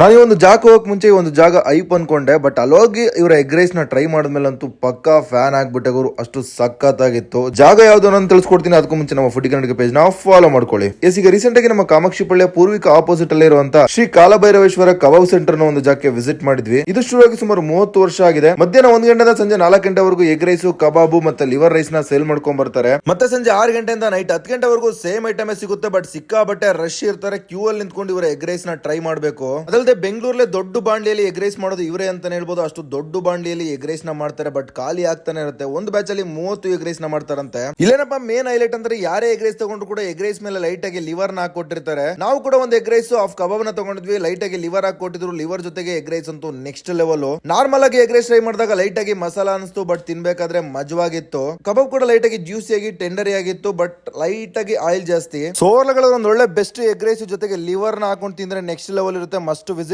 ನಾನು ಈ ಒಂದು ಜಾಗ ಹೋಗಕ್ ಮುಂಚೆ ಈ ಒಂದು ಜಾಗ ಐಪ್ ಅನ್ಕೊಂಡೆ, ಬಟ್ ಅಲ್ಲೋಗಿ ಇವರ ಎಗ್ ರೈಸ್ ನ ಟ್ರೈ ಮಾಡಿದ್ಮೇಲೆ ಅಂತೂ ಪಕ್ಕಾ ಫ್ಯಾನ್ ಆಗ್ಬಿಟ್ಟೆ ಗುರು. ಅಷ್ಟು ಸಖತ್ತಾಗಿತ್ತು. ಜಾಗ ಯಾವ್ದು ನಾನು ತಿಳಿಸ್ಕೊಡ್ತೀನಿ. ಅದಕ್ಕೂ ಮುಂಚೆ ನಮ್ಮ ಫುಡ್ ಕನ್ನಡ ಪೇಜ್ ನ ಫಾಲೋ ಮಾಡ್ಕೊಳ್ಳಿ. ಈಗ ರೀಸೆಂಟ್ ಆಗಿ ನಮ್ಮ ಕಾಮಾಕ್ಷಿ ಪಳ್ಳಿಯ ಪೂರ್ವಿಕ ಆಪೋಸಿಟ್ ಅಲ್ಲಿ ಇರುವಂತ ಶ್ರೀ ಕಾಲಭೈರವೇಶ್ವರ ಕಬಾಬ್ ಸೆಂಟರ್ ನ ಒಂದು ಜಾಗಕ್ಕೆ ವಿಸಿಟ್ ಮಾಡಿದ್ವಿ. ಇದು ಶುರುವಾಗಿ ಸುಮಾರು 30 ವರ್ಷ ಆಗಿದೆ. ಮಧ್ಯಾಹ್ನ 1 ಗಂಟೆಯಿಂದ ಸಂಜೆ 4 ಗಂಟೆವರೆಗೂ ಎಗ್ ರೈಸ್, ಕಬಾಬು ಮತ್ತೆ ಲಿವರ್ ರೈಸ್ ನ ಸೇಲ್ ಮಾಡ್ಕೊಂಡ್ ಬರ್ತಾರೆ. ಮತ್ತೆ ಸಂಜೆ 6 ಗಂಟೆಯಿಂದ ನೈಟ್ 10 ಗಂಟೆವರೆಗೂ ಸೇಮ್ ಐಟಮ್ ಸಿಗುತ್ತೆ. ಬಟ್ ಸಿಕ್ಕಾಬಟ್ಟೆ ರಶ್ ಇರ್ತಾರೆ. ಕ್ಯೂ ಅಲ್ಲಿ ನಿಂತ್ಕೊಂಡು ಇವರ ಎಗ್ ರೈಸ್ ನ ಟ್ರೈ ಮಾಡಬೇಕು. ಅದಲ್ಲದೆ ಬೆಂಗಳೂರಲ್ಲಿ ದೊಡ್ಡ ಬಾಂಡ್ಲಿಯಲ್ಲಿ ಎಗ್ ರೈಸ್ ಮಾಡೋದು ಇವರೇ ಅಂತಾನೆ ಹೇಳ್ಬೋದು. ಅಷ್ಟು ದೊಡ್ಡ ಬಾಂಡ್ಲಿಯಲ್ಲಿ ಎಗ್ ರೈಸ್ ನ ಮಾಡ್ತಾರೆ. ಬಟ್ ಖಾಲಿ ಆಗ್ತಾನೆ ಇರುತ್ತೆ. ಒಂದು ಬ್ಯಾಚ್ ಅಲ್ಲಿ 30 ಎಗ್ ರೈಸ್ ನ ಮಾಡ್ತಾರಂತೆ. ಇಲ್ಲೇನಪ್ಪ ಮೇನ್ ಹೈಲೈಟ್ ಅಂದ್ರೆ ಯಾರೇ ಎಗ್ ರೈಸ್ ತಗೊಂಡ್ರು ಕೂಡ ಎಗ್ ರೈಸ್ ಮೇಲೆ ಲೈಟ್ ಆಗಿ ಲಿವರ್ ನ ಹಾಕೊಟ್ಟಿರ್ತಾರೆ. ನಾವು ಕೂಡ ಒಂದು ಎಗ್ ರೈಸ್ ಆಫ್ ಕಬಾಬ್ ನ ತಗೊಂಡಿದ್ವಿ. ಲೈಟ್ ಆಗಿ ಲಿವರ್ ಹಾಕೊಟ್ಟಿದ್ರು. ಲಿವರ್ ಜೊತೆಗೆ ಎಗ್ ರೈಸ್ ಅಂತೂ ನೆಕ್ಸ್ಟ್ ಲೆವೆಲ್. ನಾರ್ಮಲ್ ಆಗಿ ಎಗ್ ರೈಸ್ ಟ್ರೈ ಮಾಡಿದಾಗ ಲೈಟ್ ಆಗಿ ಮಸಾಲಾ ಅನಿಸ್ತು, ಬಟ್ ತಿನ್ಬೇಕಾದ್ರೆ ಮಜವಾಗಿತ್ತು. ಕಬಾಬ್ ಕೂಡ ಲೈಟ್ ಆಗಿ ಜ್ಯೂಸಿ ಆಗಿ ಟೆಂಡರಿ ಆಗಿತ್ತು, ಬಟ್ ಲೈಟ್ ಆಗಿ ಆಯಿಲ್ ಜಾಸ್ತಿ. ಸೋರ್ಲಗಳ ಒಂದು ಒಳ್ಳೆ ಬೆಸ್ಟ್ ಎಗ್ ರೈಸ್ ಜೊತೆಗೆ ಲಿವರ್ ನ ಹಾಕೊಂಡು ತಿಂದ್ರೆ ನೆಕ್ಸ್ಟ್ ಲೆವೆಲ್ ಇರುತ್ತೆ. ಮಸ್ಟ್